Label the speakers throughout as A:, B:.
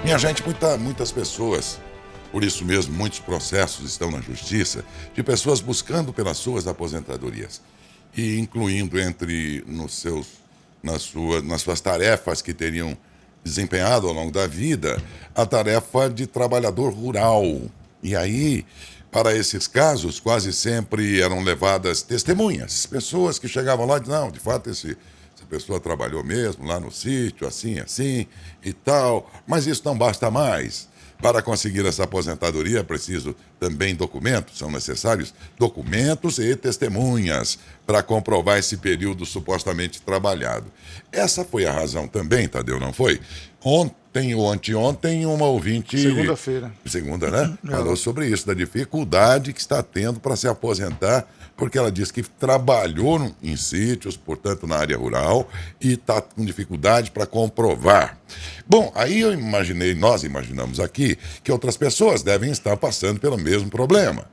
A: Minha gente, muitas pessoas, por isso mesmo, muitos processos estão na justiça de pessoas buscando pelas suas aposentadorias e incluindo entre nas suas tarefas que teriam desempenhado ao longo da vida a tarefa de trabalhador rural. E aí, para esses casos, quase sempre eram levadas testemunhas, pessoas que chegavam lá e diziam, não, de fato, essa pessoa trabalhou mesmo lá no sítio, assim, assim e tal, mas isso não basta mais. Para conseguir essa aposentadoria é preciso também documentos, são necessários documentos e testemunhas para comprovar esse período supostamente trabalhado. Essa foi a razão também, Tadeu, não foi? Ontem ou anteontem, uma ouvinte.
B: Segunda-feira.
A: Segunda, né? Falou sobre isso, da dificuldade que está tendo para se aposentar, porque ela disse que trabalhou em sítios, portanto, na área rural, e está com dificuldade para comprovar. Bom, aí nós imaginamos aqui, que outras pessoas devem estar passando pelo mesmo problema.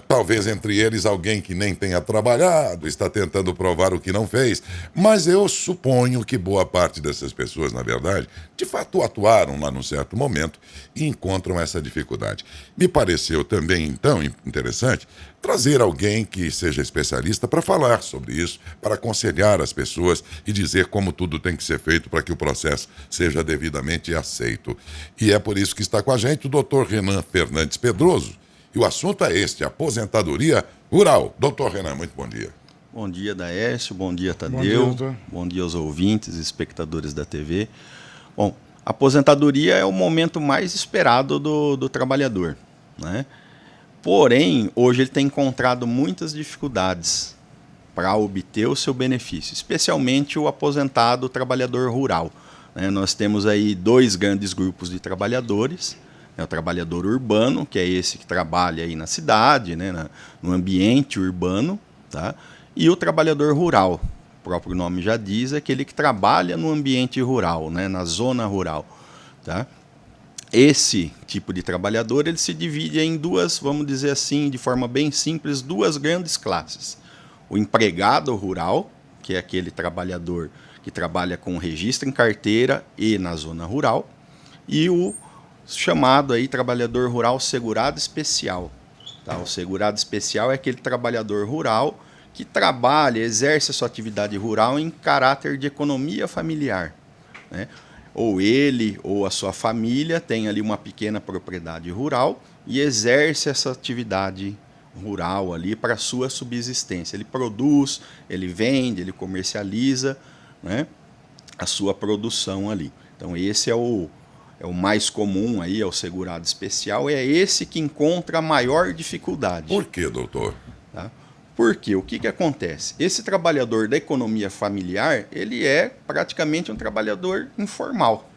A: Talvez entre eles alguém que nem tenha trabalhado, está tentando provar o que não fez, mas eu suponho que boa parte dessas pessoas, na verdade, de fato atuaram lá num certo momento e encontram essa dificuldade. Me pareceu também, então, interessante trazer alguém que seja especialista para falar sobre isso, para aconselhar as pessoas e dizer como tudo tem que ser feito para que o processo seja devidamente aceito. E é por isso que está com a gente o Dr. Renan Fernandes Pedroso. E o assunto é este, aposentadoria rural. Doutor Renan, muito bom dia.
C: Bom dia, Daércio. Bom dia, Tadeu.
B: Bom dia, doutor.
C: Bom dia aos ouvintes, espectadores da TV. Bom, a aposentadoria é o momento mais esperado do trabalhador, né? Porém, hoje ele tem encontrado muitas dificuldades para obter o seu benefício, especialmente o aposentado trabalhador rural, né? Nós temos aí dois grandes grupos de trabalhadores. É o trabalhador urbano, que é esse que trabalha aí na cidade, né, no ambiente urbano, tá? E o trabalhador rural, o próprio nome já diz, é aquele que trabalha no ambiente rural, né, na zona rural, tá? Esse tipo de trabalhador ele se divide em duas, vamos dizer assim, de forma bem simples, duas grandes classes. O empregado rural, que é aquele trabalhador que trabalha com registro em carteira e na zona rural, e o chamado aí trabalhador rural segurado especial. Tá? O segurado especial é aquele trabalhador rural que trabalha, exerce a sua atividade rural em caráter de economia familiar, né? Ou ele ou a sua família tem ali uma pequena propriedade rural e exerce essa atividade rural ali para a sua subsistência. Ele produz, ele vende, ele comercializa, né, a sua produção ali. Então esse é o mais comum aí, é o segurado especial, é esse que encontra a maior dificuldade.
A: Por quê, doutor?
C: Tá? Porque o que acontece? Esse trabalhador da economia familiar, ele é praticamente um trabalhador informal.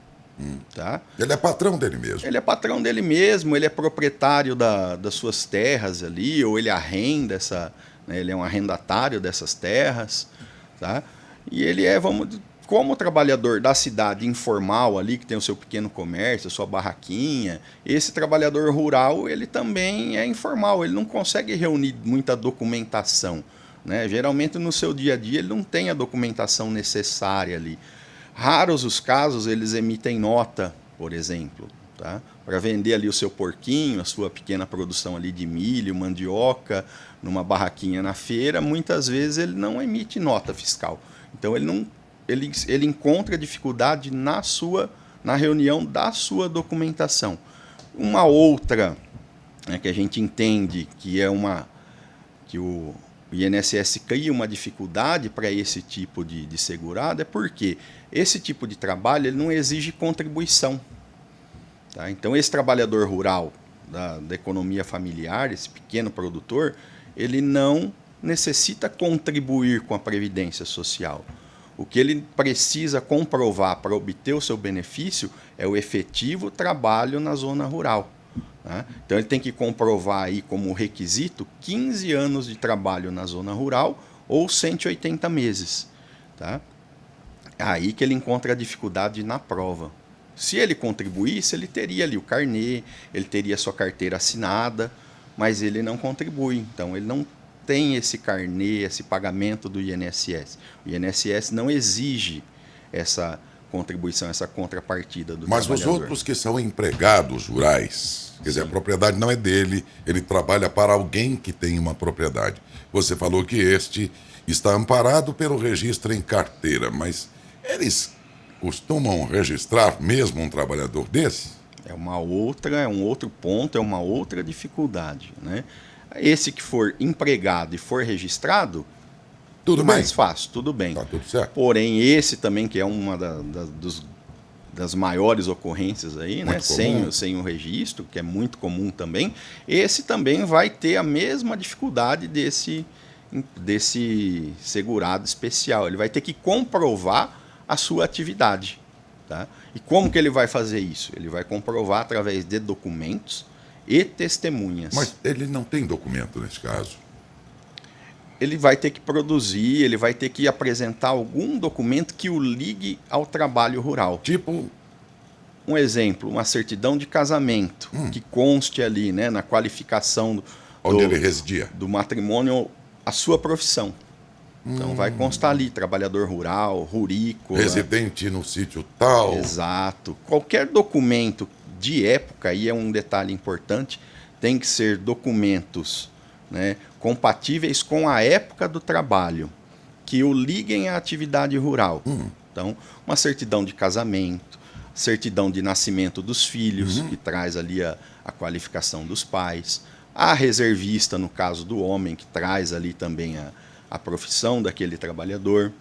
C: Tá?
A: Ele é patrão dele mesmo.
C: Ele é patrão dele mesmo, ele é proprietário das suas terras ali, ou ele arrenda né, ele é um arrendatário dessas terras. Tá? E ele é, como trabalhador da cidade informal ali, que tem o seu pequeno comércio, a sua barraquinha, esse trabalhador rural, ele também é informal, ele não consegue reunir muita documentação, né? Geralmente no seu dia a dia ele não tem a documentação necessária ali. Raros os casos eles emitem nota, por exemplo, tá? Para vender ali o seu porquinho, a sua pequena produção ali de milho, mandioca, numa barraquinha na feira, muitas vezes ele não emite nota fiscal. Então ele encontra dificuldade na reunião da sua documentação. Uma outra, né, que a gente entende que que o INSS cria uma dificuldade para esse tipo de segurado é porque esse tipo de trabalho ele não exige contribuição. Tá? Então esse trabalhador rural da economia familiar, esse pequeno produtor, ele não necessita contribuir com a Previdência Social. O que ele precisa comprovar para obter o seu benefício é o efetivo trabalho na zona rural. Né? Então ele tem que comprovar aí como requisito 15 anos de trabalho na zona rural ou 180 meses. Tá? Aí que ele encontra a dificuldade na prova. Se ele contribuísse, ele teria ali o carnê, ele teria a sua carteira assinada, mas ele não contribui. Então ele não tem esse carnê, esse pagamento do INSS. O INSS não exige essa contribuição, essa contrapartida do
A: Mas
C: trabalhador.
A: os outros que são empregados rurais, quer dizer, a propriedade não é dele, ele trabalha para alguém que tem uma propriedade. Você falou que este está amparado pelo registro em carteira, mas eles costumam registrar mesmo um trabalhador desse?
C: É um outro ponto, é uma outra dificuldade, né? Esse que for empregado e for registrado,
A: Tudo
C: mais
A: bem.
C: fácil, tudo bem.
A: Tá tudo certo.
C: Porém, esse também, que é uma das maiores ocorrências aí, né? Sem o registro, que é muito comum também, esse também vai ter a mesma dificuldade desse segurado especial. Ele vai ter que comprovar a sua atividade. Tá? E como que ele vai fazer isso? Ele vai comprovar através de documentos e testemunhas.
A: Mas ele não tem documento nesse caso.
C: Ele vai ter que produzir, ele vai ter que apresentar algum documento que o ligue ao trabalho rural.
A: Tipo,
C: Um exemplo, uma certidão de casamento, que conste ali, né, na qualificação
A: onde ele residia.
C: do matrimônio a sua profissão. Então vai constar ali, trabalhador rural, rurícola.
A: Residente no sítio tal.
C: Exato. Qualquer documento de época, aí é um detalhe importante, tem que ser documentos, né, compatíveis com a época do trabalho, que o liguem à atividade rural. Então, uma certidão de casamento, certidão de nascimento dos filhos, que traz ali a qualificação dos pais, a reservista, no caso do homem, que traz ali também a profissão daquele trabalhador,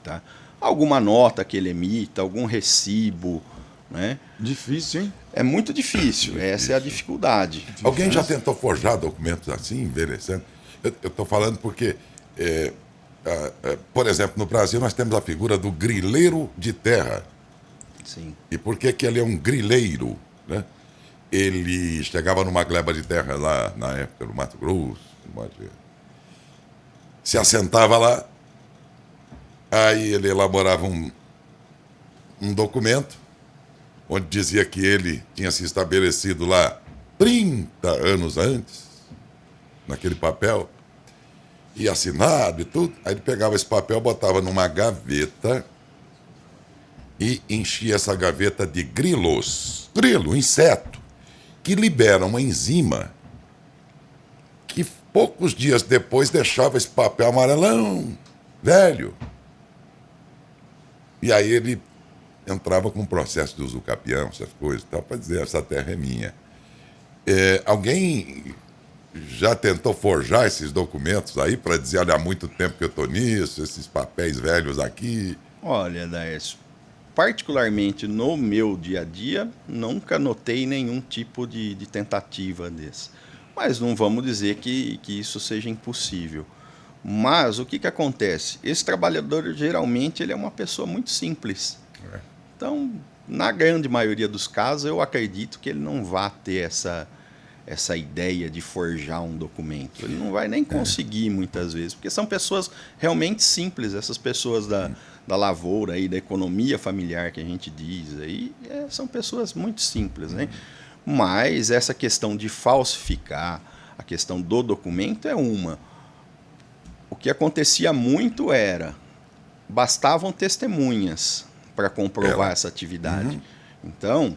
C: tá? Alguma nota que ele emita, algum recibo, né?
B: Difícil, hein?
C: É muito difícil, essa é a dificuldade.
A: Alguém já tentou forjar documentos assim, envelhecendo? Eu estou falando porque, por exemplo, no Brasil nós temos a figura do grileiro de terra.
C: Sim.
A: E por que que ele é um grileiro, né? Ele chegava numa gleba de terra lá na época do Mato Grosso, se assentava lá, aí ele elaborava um documento onde dizia que ele tinha se estabelecido lá 30 anos antes, naquele papel, e assinado e tudo. Aí ele pegava esse papel, botava numa gaveta e enchia essa gaveta de grilos. Grilo, inseto, que libera uma enzima que poucos dias depois deixava esse papel amarelão, velho. E aí ele entrava com um processo de usucapião, essas coisas, para dizer, essa terra é minha. Alguém já tentou forjar esses documentos aí para dizer, olha, há muito tempo que eu estou nisso, esses papéis velhos aqui?
C: Olha, Daércio, particularmente no meu dia a dia, nunca notei nenhum tipo de tentativa desse. Mas não vamos dizer que isso seja impossível. Mas o que acontece? Esse trabalhador, geralmente, ele é uma pessoa muito simples. Então, na grande maioria dos casos, eu acredito que ele não vai ter essa ideia de forjar um documento. Ele não vai nem conseguir, muitas vezes, porque são pessoas realmente simples, essas pessoas da lavoura, aí, da economia familiar que a gente diz, aí, são pessoas muito simples, né? Mas essa questão de falsificar, a questão do documento é uma. O que acontecia muito bastavam testemunhas para comprovar essa atividade. Então,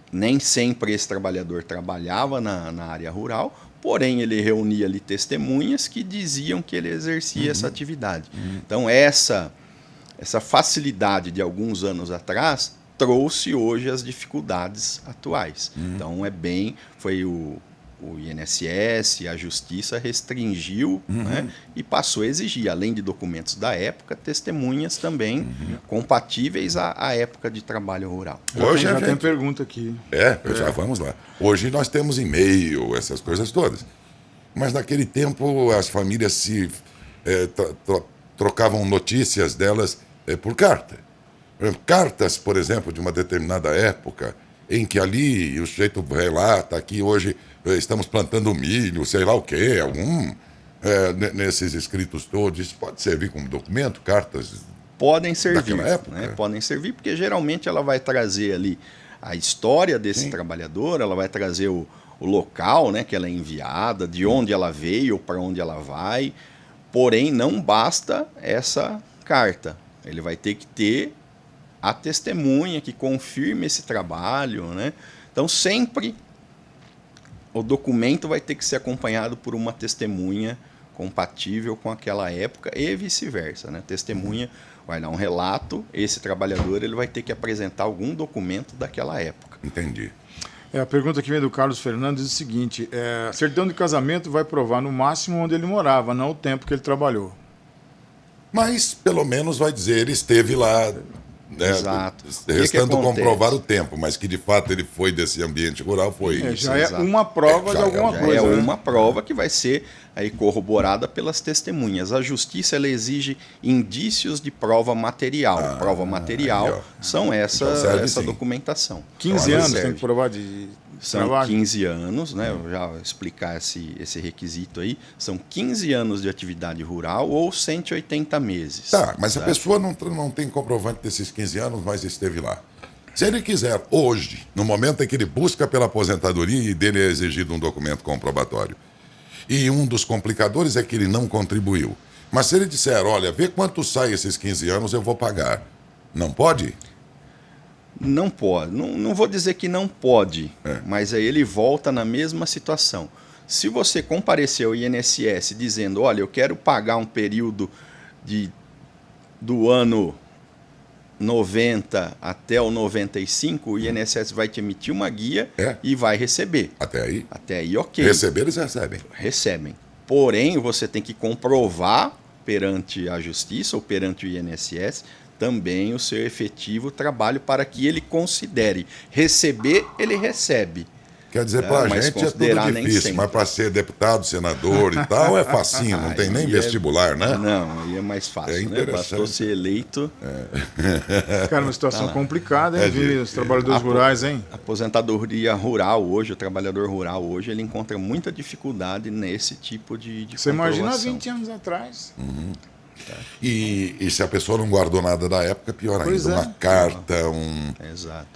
C: nem sempre esse trabalhador trabalhava na área rural, porém ele reunia ali testemunhas que diziam que ele exercia essa atividade. Então, essa facilidade de alguns anos atrás trouxe hoje as dificuldades atuais. Então, foi o INSS, a Justiça restringiu, né, e passou a exigir, além de documentos da época, testemunhas também compatíveis à época de trabalho rural.
A: Hoje
B: já tem pergunta aqui.
A: Já vamos lá. Hoje nós temos e-mail, essas coisas todas. Mas naquele tempo as famílias trocavam notícias delas por carta. Cartas, por exemplo, de uma determinada época, em que ali o sujeito relata que hoje estamos plantando milho, sei lá o quê, nesses escritos todos. Isso pode servir como documento, cartas?
C: Podem servir,
A: daquela época?
C: né? Podem servir, porque geralmente ela vai trazer ali a história desse trabalhador, ela vai trazer o local, né, que ela é enviada, de onde ela veio, para onde ela vai. Porém, não basta essa carta. Ele vai ter que ter a testemunha que confirme esse trabalho, né? Então, sempre o documento vai ter que ser acompanhado por uma testemunha compatível com aquela época e vice-versa, né? Testemunha vai dar um relato, esse trabalhador ele vai ter que apresentar algum documento daquela época.
A: Entendi.
B: A pergunta que vem do Carlos Fernandes é o seguinte: a certidão de casamento vai provar no máximo onde ele morava, não o tempo que ele trabalhou.
A: Mas, pelo menos, vai dizer, ele esteve lá, né,
C: Exato.
A: restando
C: O que
A: comprovar o tempo, mas que, de fato, ele foi desse ambiente rural, foi isso.
B: Já é
C: exato.
B: uma prova de alguma
C: Já
B: coisa.
C: é
B: né?
C: uma prova que vai ser aí corroborada pelas testemunhas. A justiça ela exige indícios de prova material. Prova material
A: aí, ó.
C: são
A: Então
C: essa
A: serve, sim.
C: documentação.
B: 15
C: Ela
B: anos
C: serve.
B: tem que provar de
C: São
B: trabalho.
C: 15 anos, né? Eu já vou explicar esse requisito aí. São 15 anos de atividade rural ou 180 meses.
A: Tá, mas a
C: tá?
A: pessoa não tem comprovante desses 15 anos, mas esteve lá. Se ele quiser, hoje, no momento em que ele busca pela aposentadoria e dele é exigido um documento comprobatório, e um dos complicadores é que ele não contribuiu. Mas se ele disser, olha, vê quanto sai esses 15 anos, eu vou pagar. Não pode?
C: Não pode. Não vou dizer que não pode, mas aí ele volta na mesma situação. Se você comparecer ao INSS dizendo, olha, eu quero pagar um período do ano 90 até o 95, o INSS vai te emitir uma guia e vai receber.
A: Até aí?
C: Até aí, ok.
A: Receber, eles recebem.
C: Recebem. Porém, você tem que comprovar perante a Justiça ou perante o INSS também o seu efetivo trabalho para que ele considere. Receber, ele recebe.
A: Quer dizer, para a
C: mas
A: gente é tudo
C: considerar nem
A: difícil,
C: sempre.
A: mas para ser deputado, senador e tal, é facinho, não tem nem
C: Aí
A: vestibular, né?
C: Não, aí é mais fácil,
A: É
C: né?
A: interessante.
C: Bastou ser eleito.
B: Cara, uma situação complicada, hein?
A: de-
B: Os trabalhadores rurais, hein?
C: A aposentadoria rural hoje, o trabalhador rural hoje, ele encontra muita dificuldade nesse tipo de
B: Você imagina há
C: comprovação.
B: 20 anos atrás.
A: E se a pessoa não guardou nada da época, pior ainda.
B: Pois é.
A: Uma carta,
C: Exato.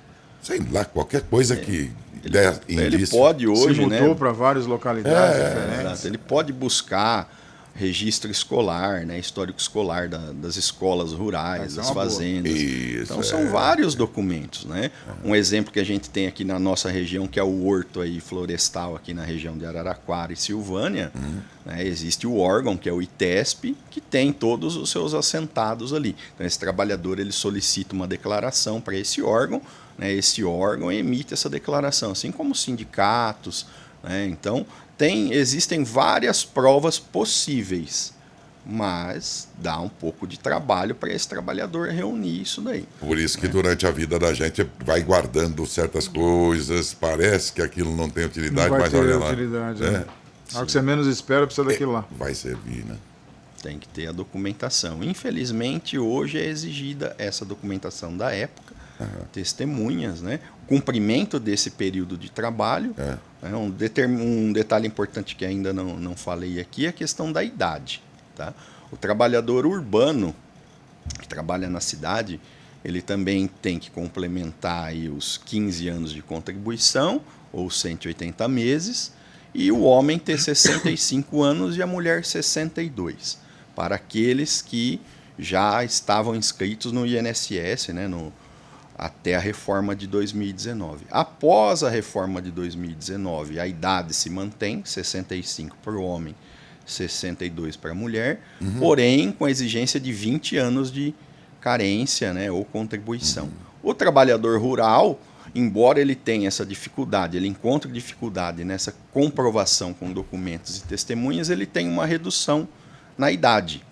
A: sei lá, qualquer coisa que der
C: Ele
A: indício.
C: pode hoje,
B: Se mudou
C: né?
B: para várias localidades diferentes.
C: Exato. Ele pode buscar registro escolar, né, histórico escolar das escolas rurais,
B: Essa é
C: das
B: uma boa.
C: fazendas.
A: Isso,
C: Então são vários documentos, né? Um exemplo que a gente tem aqui na nossa região, que é o horto aí florestal aqui na região de Araraquara e Silvânia, né, existe o órgão que é o ITESP, que tem todos os seus assentados ali. Então esse trabalhador ele solicita uma declaração para esse órgão, né, esse órgão emite essa declaração, assim como os sindicatos, né? Então existem várias provas possíveis, mas dá um pouco de trabalho para esse trabalhador reunir isso daí.
A: Por isso que durante a vida da gente vai guardando certas coisas, parece que aquilo não tem utilidade,
B: Não vai
A: mas
B: ter
A: olha lá.
B: utilidade,
A: né?
B: né? A hora que você menos espera, precisa daquilo lá.
A: Vai servir, né?
C: Tem que ter a documentação. Infelizmente, hoje é exigida essa documentação da época, testemunhas, né? O cumprimento desse período de trabalho. Né? Um detalhe importante que ainda não falei aqui é a questão da idade. Tá? O trabalhador urbano, que trabalha na cidade, ele também tem que complementar aí os 15 anos de contribuição, ou 180 meses, e o homem ter 65 anos e a mulher 62, para aqueles que já estavam inscritos no INSS, né, até a reforma de 2019. Após a reforma de 2019, a idade se mantém, 65 para o homem, 62 para a mulher, porém com a exigência de 20 anos de carência, né, ou contribuição. O trabalhador rural, embora ele tenha essa dificuldade, ele encontre dificuldade nessa comprovação com documentos e testemunhas, ele tem uma redução na idade.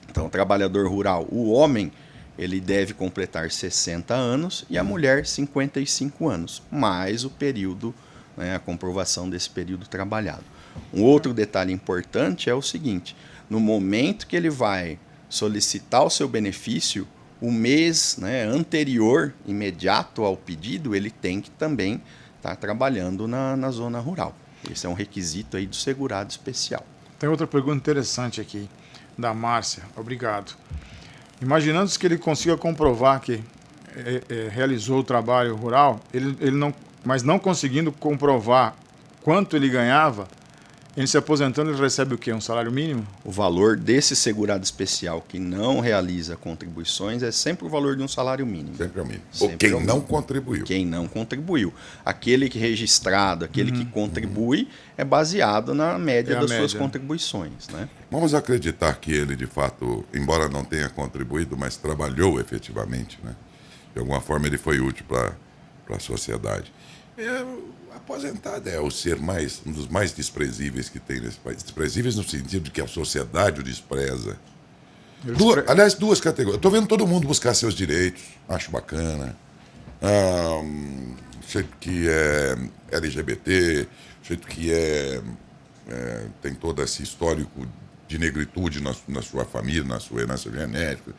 C: Então, o trabalhador rural, o homem, ele deve completar 60 anos e a mulher 55 anos, mais o período, né, a comprovação desse período trabalhado. Um outro detalhe importante é o seguinte: no momento que ele vai solicitar o seu benefício, o mês, né, anterior, imediato ao pedido, ele tem que também estar trabalhando na zona rural. Esse é um requisito aí do segurado especial.
B: Tem outra pergunta interessante aqui, da Márcia. Obrigado. Imaginando que ele consiga comprovar que realizou o trabalho rural, ele não, mas não conseguindo comprovar quanto ele ganhava, Ele se aposentando, ele recebe o quê? Um salário mínimo?
C: O valor desse segurado especial que não realiza contribuições é sempre o valor de um salário mínimo.
A: Sempre é o mínimo.
C: Sempre
A: Ou quem
C: é o
A: não
C: mínimo.
A: contribuiu.
C: Quem não contribuiu. Aquele que registrado, aquele que contribui, é baseado na média das suas contribuições. Né?
A: Vamos acreditar que ele, de fato, embora não tenha contribuído, mas trabalhou efetivamente, né? De alguma forma ele foi útil para a sociedade. Aposentado é o ser um dos mais desprezíveis que tem nesse país. Desprezíveis no sentido de que a sociedade o despreza. Aliás, duas categorias. Estou vendo todo mundo buscar seus direitos. Acho bacana. Jeito que é LGBT, jeito que tem todo esse histórico de negritude na sua família, na sua herança genética.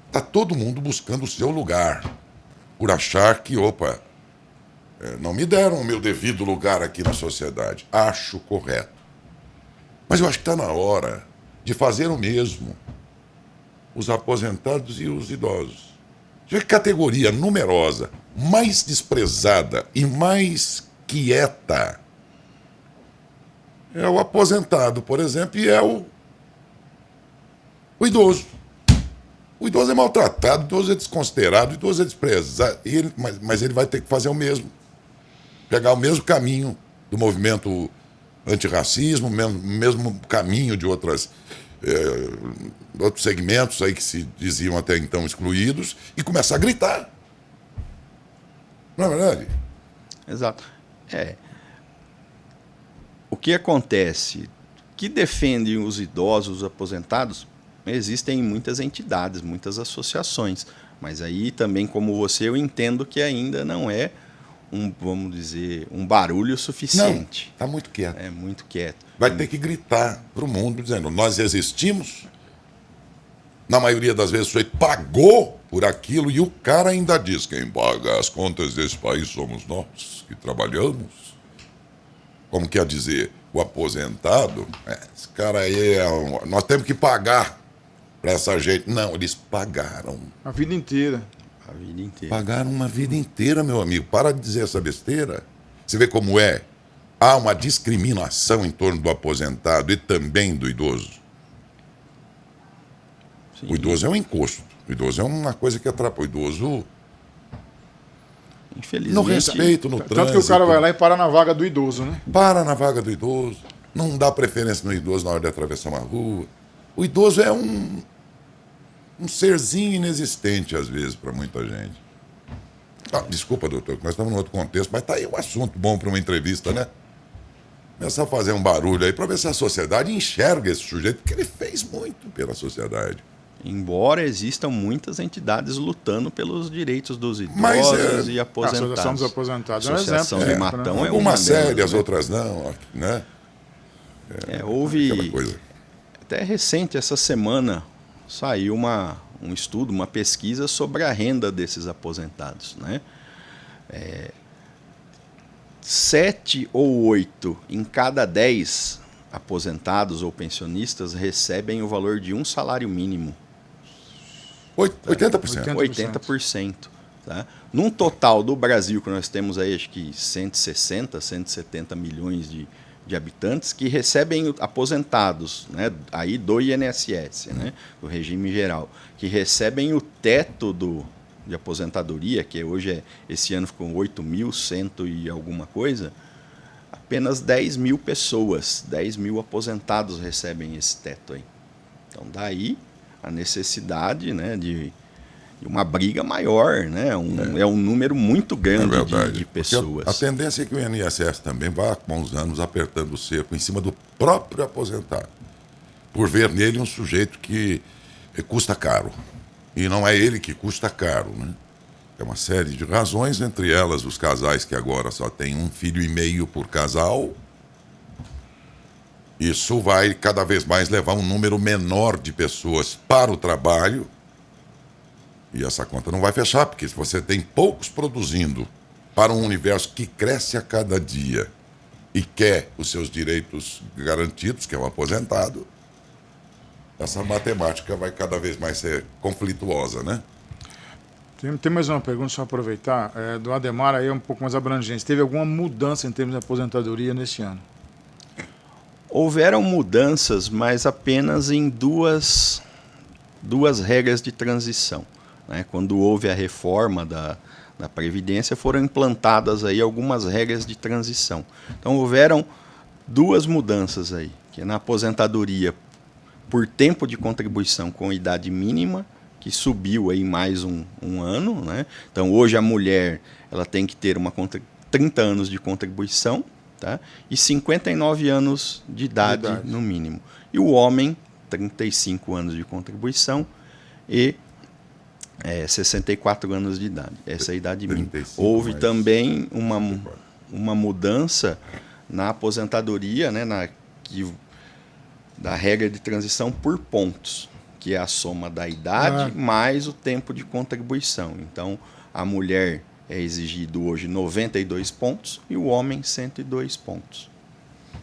A: Está todo mundo buscando o seu lugar. Por achar que, não me deram o meu devido lugar aqui na sociedade. Acho correto. Mas eu acho que está na hora de fazer o mesmo. Os aposentados e os idosos. Que categoria numerosa, mais desprezada e mais quieta é o aposentado, por exemplo, e é o idoso. O idoso é maltratado, o idoso é desconsiderado, o idoso é desprezado, mas ele vai ter que fazer o mesmo. Pegar o mesmo caminho do movimento antirracismo, mesmo caminho de outros segmentos aí que se diziam até então excluídos, e começar a gritar. Não é verdade?
C: Exato. O que acontece? Que defendem os idosos, os aposentados, existem muitas entidades, muitas associações. Mas aí também, como você, eu entendo que ainda não é vamos dizer, um barulho suficiente.
A: Está muito quieto.
C: É muito quieto.
A: Vai ter que gritar para o mundo dizendo, nós existimos, na maioria das vezes o sujeito pagou por aquilo e o cara ainda diz, quem paga as contas desse país somos nós, que trabalhamos. Como quer dizer, o aposentado, esse cara aí, nós temos que pagar para essa gente. Não, eles pagaram.
B: A vida inteira.
C: A vida inteira.
A: Pagaram uma vida inteira, meu amigo. Para de dizer essa besteira. Você vê como é? Há uma discriminação em torno do aposentado e também do idoso. Sim. O idoso é um encosto. O idoso é uma coisa que atrapalha. O idoso...
C: Infelizmente...
A: No respeito, no trânsito.
B: Tanto que o cara vai lá e para na vaga do idoso, né?
A: Para na vaga do idoso. Não dá preferência no idoso na hora de atravessar uma rua. O idoso é um serzinho inexistente, às vezes, para muita gente. Desculpa, doutor, nós estamos em outro contexto, mas está aí um assunto bom para uma entrevista, né? Começar a fazer um barulho aí para ver se a sociedade enxerga esse sujeito, porque ele fez muito pela sociedade.
C: Embora existam muitas entidades lutando pelos direitos dos idosos e aposentados.
B: A Associação dos Aposentados
C: a Associação de Matão é uma
A: algumas sérias,
C: né?
A: Outras não, né?
C: Houve... Até recente, essa semana, saiu um estudo, uma pesquisa sobre a renda desses aposentados. Né? 7 ou 8 em cada 10 aposentados ou pensionistas recebem o valor de um salário mínimo.
A: 80%.
C: 80%. Tá? Num total do Brasil, que nós temos aí, acho que 160, 170 milhões de habitantes que recebem aposentados, né, aí do INSS, né, do regime geral, que recebem o teto de aposentadoria, que hoje esse ano ficou 8.100 e alguma coisa, apenas 10 mil pessoas, 10 mil aposentados recebem esse teto aí. Então daí a necessidade, né, de uma briga maior, né? É um número muito grande de pessoas.
A: Porque a tendência é que o INSS também vá, com os anos, apertando o cerco em cima do próprio aposentado, por ver nele um sujeito que custa caro. E não é ele que custa caro, né? É uma série de razões, entre elas os casais que agora só têm 1,5 filho por casal. Isso vai cada vez mais levar um número menor de pessoas para o trabalho. E essa conta não vai fechar, porque se você tem poucos produzindo para um universo que cresce a cada dia e quer os seus direitos garantidos, que é o aposentado, essa matemática vai cada vez mais ser conflituosa, né?
B: Tem mais uma pergunta, só aproveitar. Do Ademar, aí é um pouco mais abrangente. Teve alguma mudança em termos de aposentadoria neste ano?
C: Houveram mudanças, mas apenas em duas regras de transição, né? Quando houve a reforma da Previdência, foram implantadas aí algumas regras de transição. Então, houveram duas mudanças aí, que é na aposentadoria por tempo de contribuição com idade mínima, que subiu aí mais um ano, né? Então, hoje a mulher ela tem que ter 30 anos de contribuição, tá? E 59 anos de idade no mínimo. E o homem, 35 anos de contribuição e 64 anos de idade. Essa é a idade mínima. Houve também uma mudança na aposentadoria, né, da regra de transição por pontos, que é a soma da idade mais o tempo de contribuição. Então, a mulher é exigido hoje 92 pontos e o homem 102 pontos.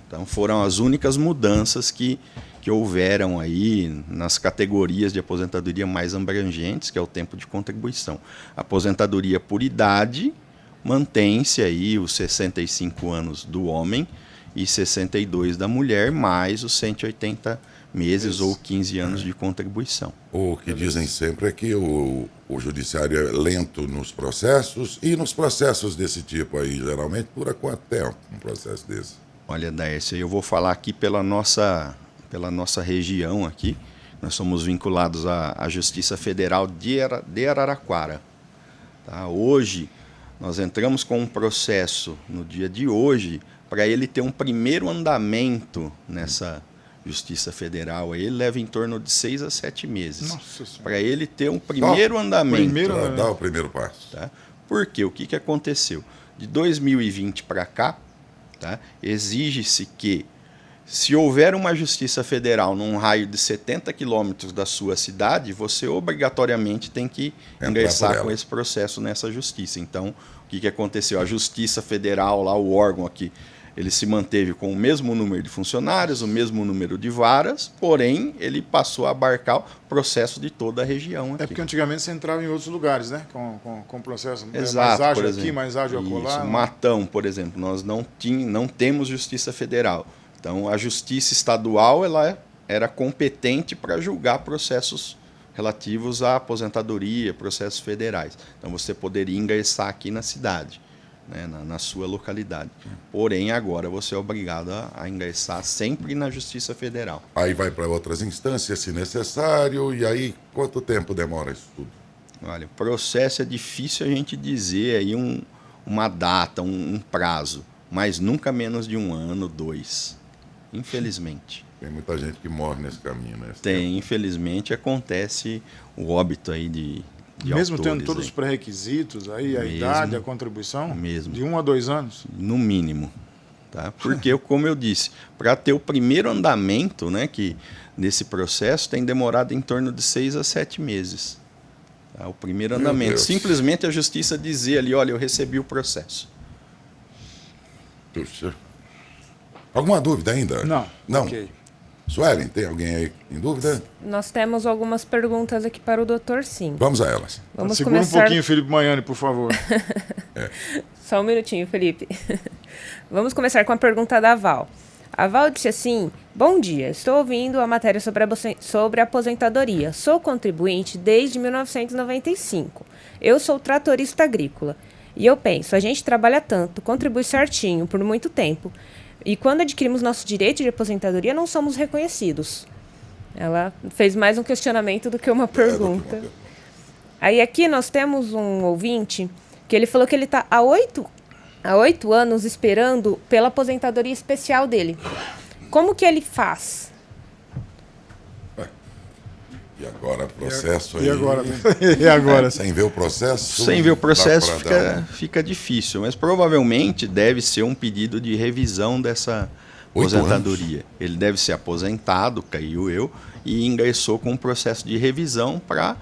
C: Então, foram as únicas mudanças que houveram aí nas categorias de aposentadoria mais abrangentes, que é o tempo de contribuição. A aposentadoria por idade mantém-se aí os 65 anos do homem e 62 da mulher, mais os 180 meses ou 15 anos de contribuição.
A: O que dizem sempre é que o judiciário é lento nos processos, e nos processos desse tipo aí, geralmente, dura quanto tempo um processo desse?
C: Olha, Daércio, eu vou falar aqui pela nossa região aqui. Nós somos vinculados à Justiça Federal de Araraquara. Tá? Hoje, nós entramos com um processo no dia de hoje para ele ter um primeiro andamento nessa Justiça Federal. Ele leva em torno de 6 a 7 meses. Para ele ter um primeiro andamento.
A: Para dar o primeiro passo.
C: Tá? Por quê? O que aconteceu? De 2020 para cá, tá? Exige-se que, se houver uma Justiça Federal num raio de 70 quilômetros da sua cidade, você obrigatoriamente tem que ingressar com esse processo nessa justiça. Então, o que aconteceu? A Justiça Federal, lá o órgão aqui, ele se manteve com o mesmo número de funcionários, o mesmo número de varas, porém, ele passou a abarcar o processo de toda a região aqui.
B: É porque antigamente você entrava em outros lugares, né? Com processo.
C: Exato,
B: mais ágil aqui, mais ágil acolá.
C: Matão, por exemplo, nós não temos Justiça Federal. Então, a Justiça Estadual ela era competente para julgar processos relativos à aposentadoria, processos federais. Então, você poderia ingressar aqui na cidade, né, na sua localidade. Porém, agora você é obrigado a ingressar sempre na Justiça Federal.
A: Aí vai para outras instâncias, se necessário, e aí quanto tempo demora isso tudo?
C: Olha, o processo é difícil a gente dizer aí uma data, um prazo, mas nunca menos de 1 ano, 2. Infelizmente.
A: Tem muita gente que morre nesse caminho, né?
C: Tem, infelizmente, acontece o óbito aí de
B: mesmo tendo todos
C: aí.
B: Os pré-requisitos, aí, a idade, a contribuição?
C: Mesmo.
B: De 1 a 2 anos?
C: No mínimo. Tá? Porque, como eu disse, para ter o primeiro andamento, né, que nesse processo tem demorado em torno de 6 a 7 meses. Tá? O primeiro andamento. Simplesmente a justiça dizer ali, olha, eu recebi o processo.
A: Puxa. Alguma dúvida ainda?
B: Não.
A: Não?
B: Okay.
A: Suelen, tem alguém aí em dúvida?
D: Nós temos algumas perguntas aqui para o doutor, sim.
A: Vamos a elas.
D: Vamos
B: Segura
D: começar...
B: um pouquinho, Felipe Manhani, por favor.
D: Só um minutinho, Felipe. Vamos começar com a pergunta da Val. A Val disse assim: bom dia, estou ouvindo a matéria sobre aposentadoria. Sou contribuinte desde 1995. Eu sou tratorista agrícola. E eu penso, a gente trabalha tanto, contribui certinho por muito tempo. E quando adquirimos nosso direito de aposentadoria, não somos reconhecidos. Ela fez mais um questionamento do que uma pergunta. Aí aqui nós temos um ouvinte que ele falou que ele está há 8 anos esperando pela aposentadoria especial dele. Como que ele faz?
A: E agora, processo aí...
B: E agora?
A: Sem ver o processo...
C: Sem ver o processo fica difícil, mas provavelmente deve ser um pedido de revisão dessa aposentadoria. Ele deve ser aposentado, creio eu, e ingressou com um processo de revisão para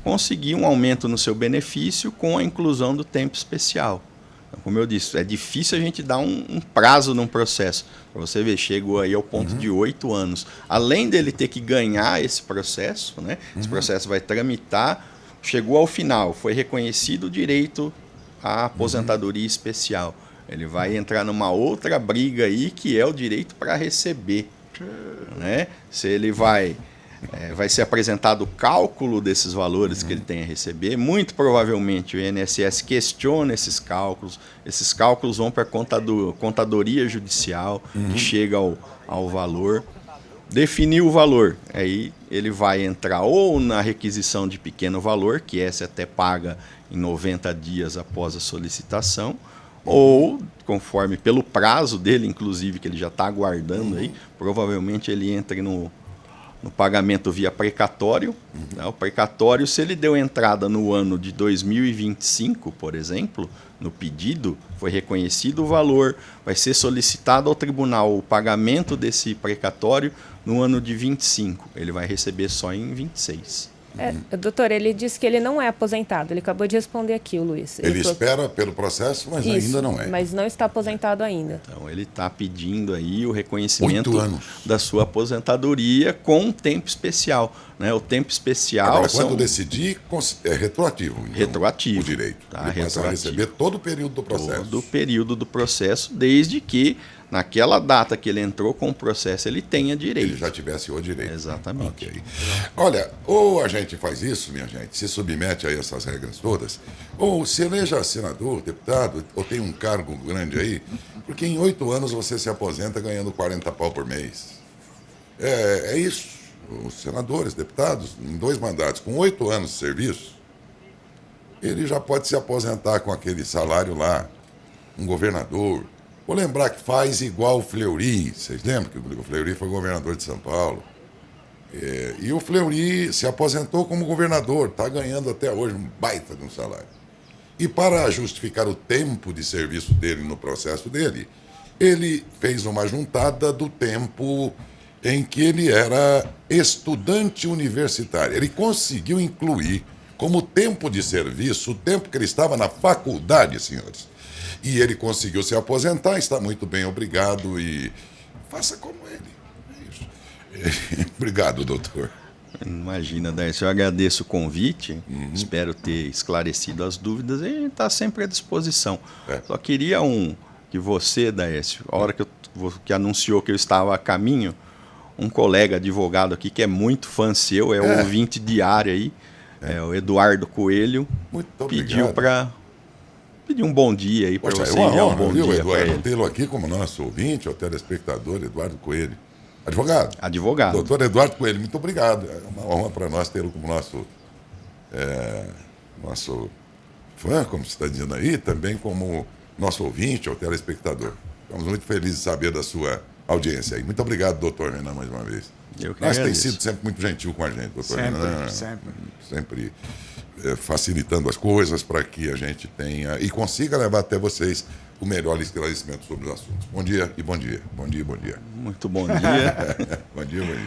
C: conseguir um aumento no seu benefício com a inclusão do tempo especial. Então, como eu disse, é difícil a gente dar um prazo num processo. Para você ver, chegou aí ao ponto de 8 anos. Além dele ter que ganhar esse processo, né? Esse processo vai tramitar, chegou ao final, foi reconhecido o direito à aposentadoria especial. Ele vai entrar numa outra briga aí, que é o direito para receber. Né? Se ele vai ser apresentado o cálculo desses valores que ele tem a receber, muito provavelmente o INSS questiona esses cálculos vão para a contadoria judicial, que chega ao valor, definir o valor, aí ele vai entrar ou na requisição de pequeno valor, que essa até paga em 90 dias após a solicitação, ou, conforme pelo prazo dele, inclusive, que ele já está aguardando aí, provavelmente ele entre no pagamento via precatório. Né? O precatório, se ele deu entrada no ano de 2025, por exemplo, no pedido, foi reconhecido o valor, vai ser solicitado ao tribunal o pagamento desse precatório no ano de 25. Ele vai receber só em 26.
D: Doutor, ele disse que ele não é aposentado. Ele acabou de responder aqui, o Luiz.
A: Ele espera pelo processo, mas
D: Isso,
A: ainda não é.
D: Mas não está aposentado ainda.
C: Então, ele está pedindo aí o reconhecimento
A: 8 anos.
C: da sua aposentadoria com um tempo especial. Né? O tempo especial...
A: Agora, quando decidir, é retroativo. Então,
C: retroativo.
A: O direito.
C: Tá,
A: Ele passa a receber todo o período do processo.
C: Todo o período do processo, desde que naquela data que ele entrou com o processo, ele tenha direito.
A: Ele já tivesse o direito.
C: Exatamente.
A: Okay. Olha, ou a gente faz isso, minha gente, se submete a essas regras todas, ou se eleja senador, deputado, ou tem um cargo grande aí, porque em 8 anos você se aposenta ganhando 40 pau por mês. É isso. Os senadores, deputados, em 2 mandatos, com 8 anos de serviço, ele já pode se aposentar com aquele salário lá. Um governador. Vou lembrar que faz igual o Fleury. Vocês lembram que o Fleury foi governador de São Paulo? E o Fleury se aposentou como governador, está ganhando até hoje um baita de um salário. E para justificar o tempo de serviço dele no processo dele, ele fez uma juntada do tempo em que ele era estudante universitário. Ele conseguiu incluir como tempo de serviço o tempo que ele estava na faculdade, senhores. E ele conseguiu se aposentar, está muito bem, obrigado, e faça como ele. É isso. Obrigado, doutor.
C: Imagina, Daício, eu agradeço o convite, espero ter esclarecido as dúvidas e está sempre à disposição. Só queria que você, Daício, a hora que anunciou que eu estava a caminho, um colega advogado aqui que é muito fã seu, ouvinte diário aí, o Eduardo Coelho, pediu para pedir um bom dia aí para você.
A: É uma honra,
C: um bom dia para ele.
A: Tê-lo aqui como nosso ouvinte, o telespectador Eduardo Coelho. Advogado?
C: Advogado.
A: Doutor Eduardo Coelho, muito obrigado. É uma honra para nós tê-lo como nosso fã, como você está dizendo aí, também como nosso ouvinte, o telespectador. Estamos muito felizes de saber da sua audiência aí. Muito obrigado, doutor Renan, mais uma vez.
C: Eu que
A: Mas tem
C: agradeço.
A: sido sempre muito gentil com a gente, doutor
B: Sempre,
A: Renan. Sempre facilitando as coisas para que a gente tenha e consiga levar até vocês o melhor esclarecimento sobre os assuntos. Bom dia e bom dia. Bom dia e bom dia.
C: Muito bom dia.
A: Bom dia, bom dia.